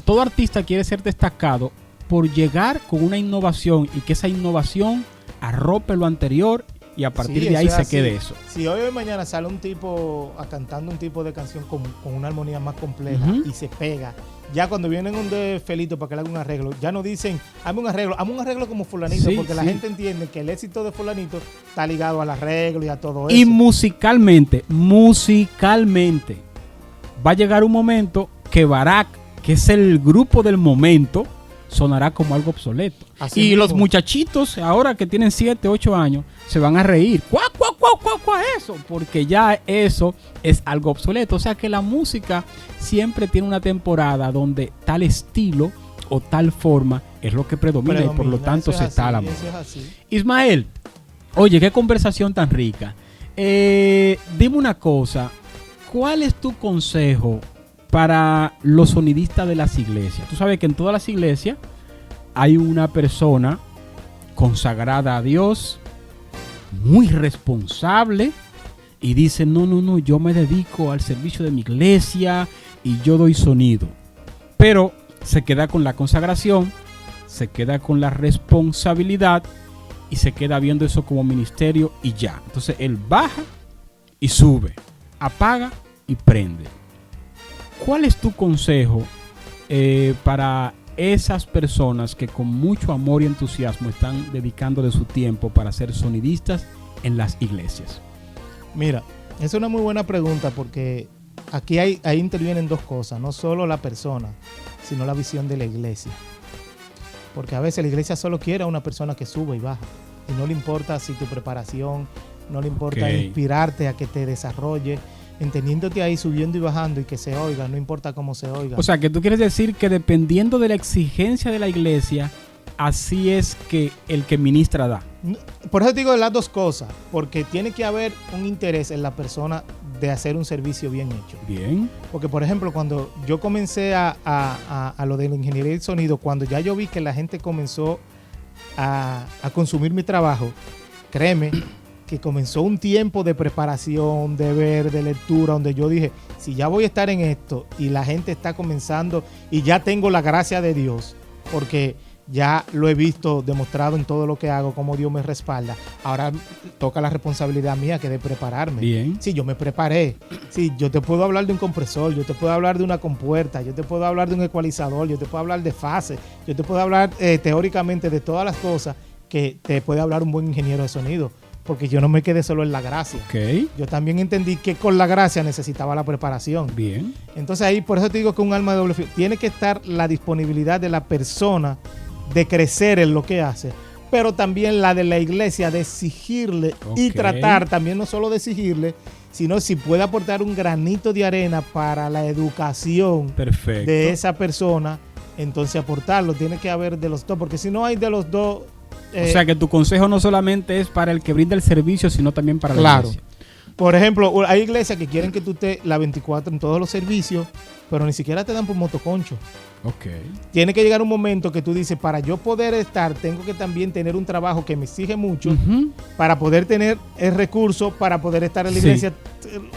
Todo artista quiere ser destacado por llegar con una innovación y que esa innovación arrope lo anterior y a partir sí, de ahí eso se es así. quede eso. Si hoy o mañana sale un tipo cantando un tipo de canción con una armonía más compleja Ujú. y se pega, ya cuando vienen un de Felito para que le haga un arreglo, ya no dicen, hazme un arreglo como fulanito, Sí, porque la sí. gente entiende que el éxito de fulanito está ligado al arreglo y a todo eso. Y musicalmente, va a llegar un momento que Barack, que es el grupo del momento, sonará como algo obsoleto. Así Y mismo. los muchachitos, ahora que tienen 7, 8 años, se van a reír. ¡Cuá, cuá, cuá, cuá, cuá eso! Porque ya eso es algo obsoleto. O sea que la música siempre tiene una temporada donde tal estilo o tal forma es lo que predomina y por lo tanto Eso se es está a la así, moda. eso es así. Ismael, oye, qué conversación tan rica. Dime una cosa, ¿cuál es tu consejo para los sonidistas de las iglesias? Tú sabes que en todas las iglesias hay una persona consagrada a Dios, muy responsable, y dice, no, yo me dedico al servicio de mi iglesia y yo doy sonido. Pero se queda con la consagración, se queda con la responsabilidad y se queda viendo eso como ministerio y ya. Entonces él baja y sube, apaga y prende. ¿Cuál es tu consejo para esas personas que con mucho amor y entusiasmo están dedicando de su tiempo para ser sonidistas en las iglesias? Mira, es una muy buena pregunta, porque aquí ahí intervienen 2 cosas, no solo la persona, sino la visión de la iglesia. Porque a veces la iglesia solo quiere a una persona que sube y baja, y no le importa si tu preparación, no le importa Ok. inspirarte a que te desarrolle, entendiéndote ahí subiendo y bajando y que se oiga, no importa cómo se oiga. O sea, que tú quieres decir que dependiendo de la exigencia de la iglesia, así es que el que ministra da. Por eso te digo las 2 cosas, porque tiene que haber un interés en la persona de hacer un servicio bien hecho. Bien. Porque, por ejemplo, cuando yo comencé a lo de la ingeniería del sonido, cuando ya yo vi que la gente comenzó a consumir mi trabajo, créeme que comenzó un tiempo de preparación, de ver, de lectura, donde yo dije, si ya voy a estar en esto y la gente está comenzando y ya tengo la gracia de Dios, porque ya lo he visto demostrado en todo lo que hago, cómo Dios me respalda, ahora toca la responsabilidad mía, que de prepararme. Bien. Sí, yo me preparé. Sí, yo te puedo hablar de un compresor, yo te puedo hablar de una compuerta, yo te puedo hablar de un ecualizador, yo te puedo hablar de fase, yo te puedo hablar teóricamente de todas las cosas que te puede hablar un buen ingeniero de sonido, porque yo no me quedé solo en la gracia. Ok. Yo también entendí que con la gracia necesitaba la preparación. Bien. Entonces ahí, por eso te digo que un alma de doble filo. Tiene que estar la disponibilidad de la persona de crecer en lo que hace, pero también la de la iglesia de exigirle y Ok. tratar también, no solo de exigirle, sino si puede aportar un granito de arena para la educación Perfecto. de esa persona, entonces aportarlo. Tiene que haber de los 2, porque si no hay de los 2... O sea que tu consejo no solamente es para el que brinda el servicio, sino también para la Claro. iglesia. Por ejemplo, hay iglesias que quieren que tú estés la 24 en todos los servicios, pero ni siquiera te dan por motoconcho. Ok. Tiene que llegar un momento que tú dices, para yo poder estar, tengo que también tener un trabajo que me exige mucho Ujú. para poder tener el recurso para poder estar en la Sí. iglesia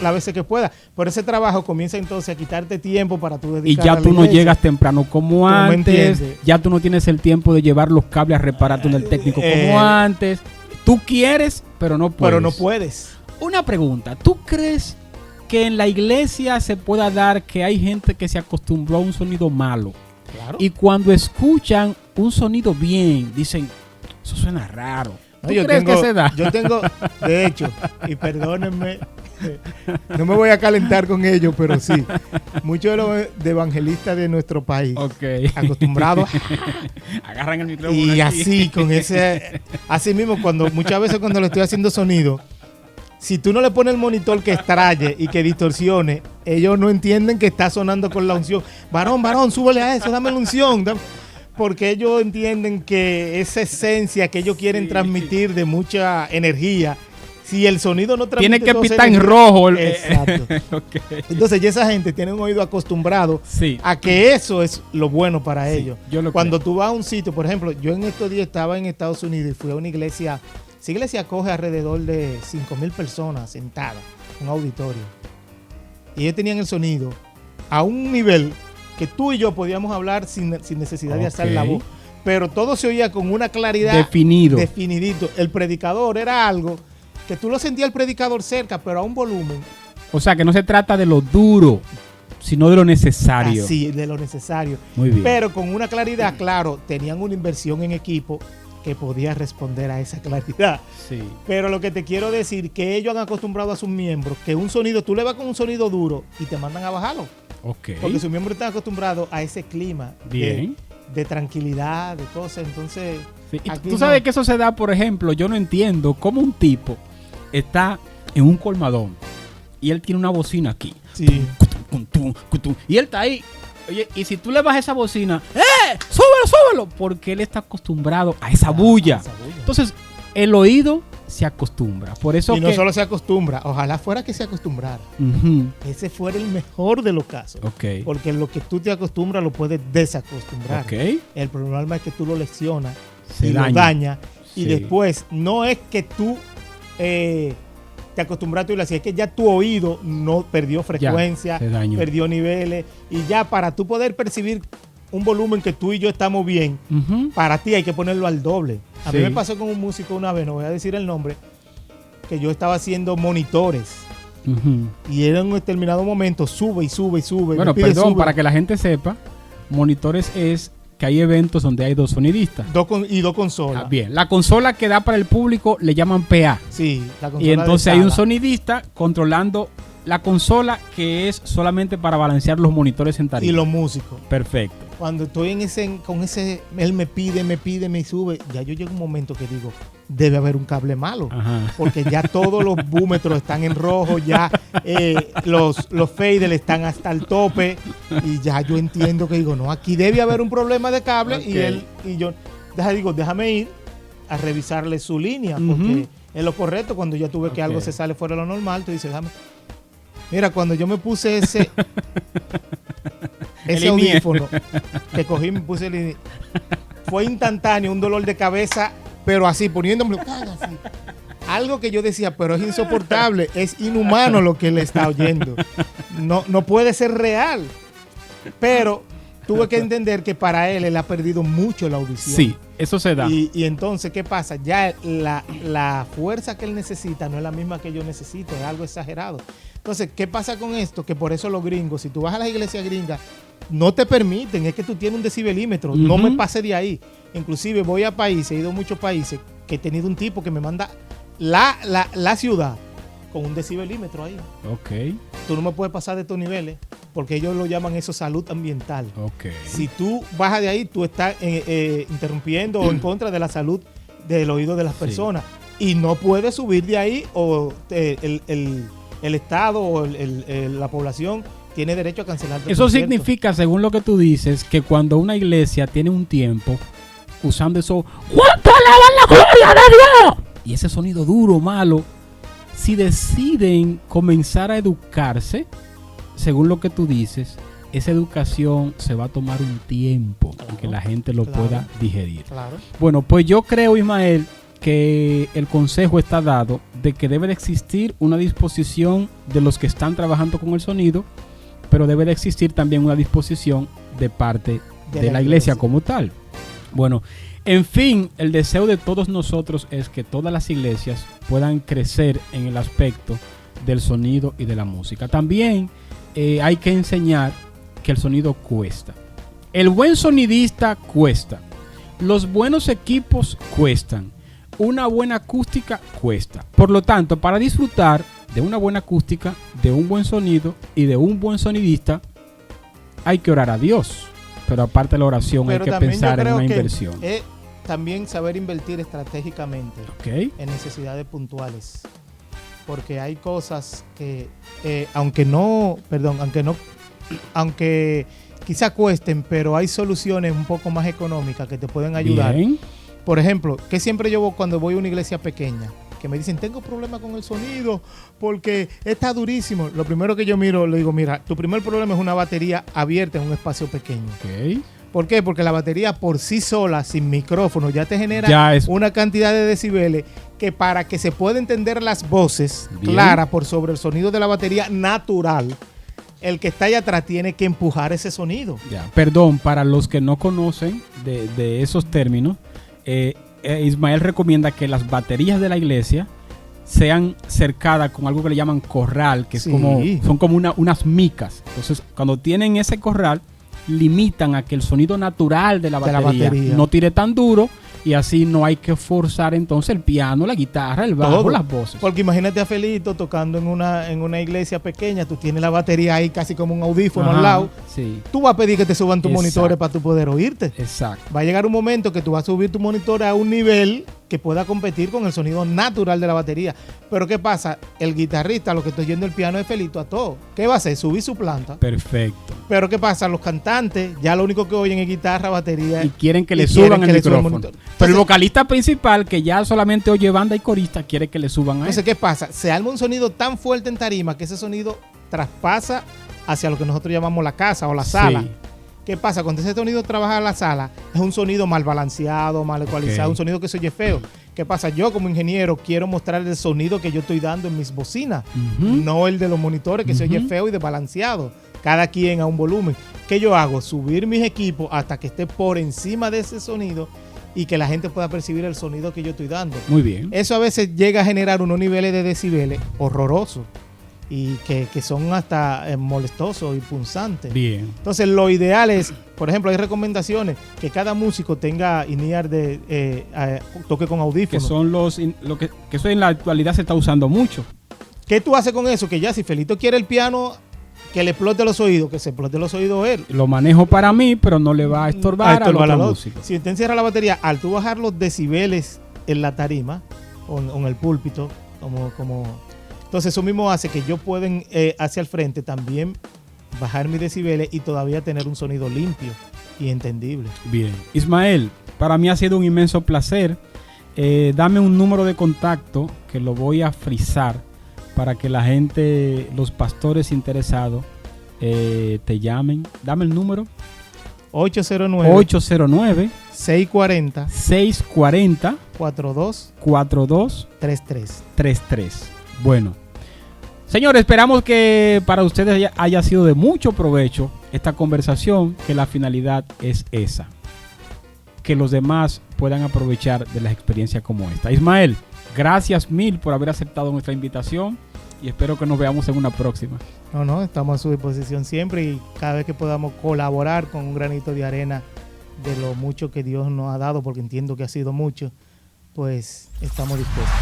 las veces que pueda. Por ese trabajo comienza entonces a quitarte tiempo para tú dedicar Y ya a la tú no iglesia. llegas temprano como me antes. entiendes. Ya tú no tienes el tiempo de llevar los cables a reparar donde el técnico como antes. Tú quieres, pero no puedes. Pero no puedes. Una pregunta. ¿Tú crees que en la iglesia se pueda dar que hay gente que se acostumbró a un sonido malo? Claro. Y cuando escuchan un sonido bien, dicen, eso suena raro. ¿Tú crees que se da? Yo tengo, de hecho, y perdónenme, no me voy a calentar con ellos, pero sí, muchos de los de evangelistas de nuestro país, Ok. acostumbrados Agarran el micrófono y aquí. así, con ese, así mismo, muchas veces cuando le estoy haciendo sonido, si tú no le pones el monitor que extraye y que distorsione, ellos no entienden que está sonando con la unción. Varón, súbele a eso, dame la unción. Porque ellos entienden que esa esencia que ellos quieren transmitir de mucha energía, si el sonido no transmite Tiene que toda esa pitar en energía- rojo. Exacto. Ok. Entonces ya esa gente tiene un oído acostumbrado Sí. a que eso es lo bueno para Sí, ellos. yo lo Cuando creo. tú vas a un sitio, por ejemplo, yo en estos días estaba en Estados Unidos y fui a una iglesia. Esa iglesia acoge alrededor de 5,000 personas sentadas, un auditorio. Y ellos tenían el sonido a un nivel que tú y yo podíamos hablar sin necesidad de alzar la Ok. voz. Pero todo se oía con una claridad Definido. definidito. El predicador era algo que tú lo sentías el predicador cerca, pero a un volumen O sea, que no se trata de lo duro, sino de lo necesario. así, de lo necesario. Muy bien. Pero con una claridad, claro, tenían una inversión en equipo que podía responder a esa claridad. Sí. Pero lo que te quiero decir, que ellos han acostumbrado a sus miembros, que un sonido, tú le vas con un sonido duro y te mandan a bajarlo. Ok. Porque sus miembros están acostumbrados a ese clima Bien. de tranquilidad, de cosas. Entonces, Sí, y aquí tú sabes no. que eso se da, por ejemplo, yo no entiendo cómo un tipo está en un colmadón y él tiene una bocina aquí. sí. Y él está ahí. Oye, y si tú le bajas esa bocina, ¡súbelo, súbelo! Porque él está acostumbrado a esa bulla. Esa bulla. Entonces, el oído se acostumbra. Por eso Y no que... solo se acostumbra, ojalá fuera que se acostumbrara. Ujú. Ese fuera el mejor de los casos. Ok. Porque lo que tú te acostumbras lo puedes desacostumbrar. Ok. El problema es que tú lo leccionas Se y daña. lo dañas. Y Sí. después no es que tú te acostumbraste y lo hacías, es que ya tu oído no perdió frecuencia, se dañó. perdió niveles. Y ya para tú poder percibir un volumen que tú y yo estamos bien, Ujú. para ti hay que ponerlo al doble. A mí Sí. me pasó con un músico una vez, no voy a decir el nombre, que yo estaba haciendo monitores. Ujú. Y en un determinado momento sube y sube y sube. Bueno, me pide perdón, sube. para que la gente sepa, monitores es que hay eventos donde hay dos sonidistas. Dos consolas. Ah, bien, la consola que da para el público le llaman PA. Sí, la consola Y de entonces hay un sala. sonidista controlando la consola que es solamente para balancear los monitores en Y tarima. los músicos. Perfecto. Cuando estoy con ese, él me pide, me sube, ya yo llego a un momento que digo, debe haber un cable malo. Ajá. Porque ya todos los búmetros están en rojo, ya los faders están hasta el tope. Y ya yo entiendo que digo, no, aquí debe haber un problema de cable. Ok. Y yo déjame ir a revisarle su línea. Ujú. Porque es lo correcto. Cuando ya tuve que Ok. algo se sale fuera de lo normal, tú dices, déjame. Mira, cuando yo me puse ese El INIE. audífono que cogí y me puse el INIE, fue instantáneo, un dolor de cabeza, pero así, poniéndome así. Algo que yo decía, pero es insoportable, es inhumano lo que él está oyendo. No puede ser real. Pero tuve que entender que para él ha perdido mucho la audición. Sí, eso se da. Y entonces, ¿qué pasa? Ya la fuerza que él necesita no es la misma que yo necesito, es algo exagerado. Entonces, ¿qué pasa con esto? Que por eso los gringos, si tú vas a las iglesias gringas, no te permiten, es que tú tienes un decibelímetro, no Ujú. me pase de ahí. Inclusive voy a países, he ido a muchos países, que he tenido un tipo que me manda la ciudad con un decibelímetro ahí. Ok, Tú no me puedes pasar de estos niveles, porque ellos lo llaman eso salud ambiental. ok. Si tú bajas de ahí, tú estás interrumpiendo o en contra de la salud del oído de las Sí. personas. Y no puedes subir de ahí o el Estado o la población tiene derecho a cancelar tu Eso concierto. significa, según lo que tú dices, que cuando una iglesia tiene un tiempo usando eso, ¿cuánto alaban la gloria de Dios? Y ese sonido duro, malo, si deciden comenzar a educarse, según lo que tú dices, esa educación se va a tomar un tiempo en que la gente lo pueda digerir. Claro. Bueno, pues yo creo, Ismael, que el consejo está dado de que debe de existir una disposición de los que están trabajando con el sonido, pero debe de existir también una disposición de parte de la iglesia como tal. Bueno, en fin, el deseo de todos nosotros es que todas las iglesias puedan crecer en el aspecto del sonido y de la música. También hay que enseñar que el sonido cuesta. El buen sonidista cuesta. Los buenos equipos cuestan. Una buena acústica cuesta. Por lo tanto, para disfrutar de una buena acústica, de un buen sonido y de un buen sonidista, hay que orar a Dios. Pero aparte de la oración, hay que pensar en una inversión. También saber invertir estratégicamente en necesidades puntuales. Porque hay cosas que, aunque quizá cuesten, pero hay soluciones un poco más económicas que te pueden ayudar. Bien. Por ejemplo, que siempre yo cuando voy a una iglesia pequeña, que me dicen, tengo problemas con el sonido porque está durísimo. Lo primero que yo miro, le digo, mira, tu primer problema es una batería abierta en un espacio pequeño. ¿Por qué? Porque la batería por sí sola, sin micrófono, ya te genera una cantidad de decibeles que para que se pueda entender las voces claras por sobre el sonido de la batería natural, el que está allá atrás tiene que empujar ese sonido. Perdón, para los que no conocen de esos términos, Ismael recomienda que las baterías de la iglesia sean cercadas con algo que le llaman corral, que es son como unas micas. Entonces, cuando tienen ese corral, limitan a que el sonido natural de la batería no tire tan duro, y así no hay que forzar entonces el piano, la guitarra, el bajo, las voces. Porque imagínate a Felito tocando en una iglesia pequeña, tú tienes la batería ahí casi como un audífono al lado. Sí. Tú vas a pedir que te suban tus monitores para tú poder oírte. Exacto. Va a llegar un momento que tú vas a subir tu monitor a un nivel que pueda competir con el sonido natural de la batería. Pero ¿qué pasa? El guitarrista, lo que estoy oyendo el piano de Felito a todo. ¿Qué va a hacer? Subir su planta. Perfecto. Pero ¿qué pasa? Los cantantes ya lo único que oyen es guitarra, batería. Y quieren que le suban el micrófono. Pero el vocalista principal, que ya solamente oye banda y corista, quiere que le suban a él. Entonces, ¿qué pasa? Se arma un sonido tan fuerte en tarima que ese sonido traspasa hacia lo que nosotros llamamos la casa o la sala. ¿Qué pasa? Cuando ese sonido trabaja en la sala, es un sonido mal balanceado, mal ecualizado, un sonido que se oye feo. ¿Qué pasa? Yo como ingeniero quiero mostrar el sonido que yo estoy dando en mis bocinas, no el de los monitores que se oye feo y desbalanceado. Cada quien a un volumen. ¿Qué yo hago? Subir mis equipos hasta que esté por encima de ese sonido y que la gente pueda percibir el sonido que yo estoy dando. Muy bien. Eso a veces llega a generar unos niveles de decibeles horrorosos y que son hasta molestosos y punzantes. Bien. Entonces lo ideal es, por ejemplo, hay recomendaciones que cada músico tenga in-ear toque con audífonos. Que son que eso en la actualidad se está usando mucho. ¿Qué tú haces con eso? Que ya si Felito quiere el piano que le explote los oídos, que se explote los oídos él. Lo manejo para mí, pero no le va a estorbar al otro músico. Si usted encierra la batería, al tú bajar los decibeles en la tarima o en el púlpito, entonces eso mismo hace que yo pueda hacia el frente también bajar mis decibeles y todavía tener un sonido limpio y entendible. Bien. Ismael, para mí ha sido un inmenso placer. Dame un número de contacto que lo voy a frisar para que la gente, los pastores interesados, te llamen. Dame el número. 809 640 4233. Bueno, señores, esperamos que para ustedes haya sido de mucho provecho esta conversación, que la finalidad es esa, que los demás puedan aprovechar de las experiencias como esta. Ismael, gracias mil por haber aceptado nuestra invitación y espero que nos veamos en una próxima. No, estamos a su disposición siempre y cada vez que podamos colaborar con un granito de arena de lo mucho que Dios nos ha dado, porque entiendo que ha sido mucho, pues estamos dispuestos.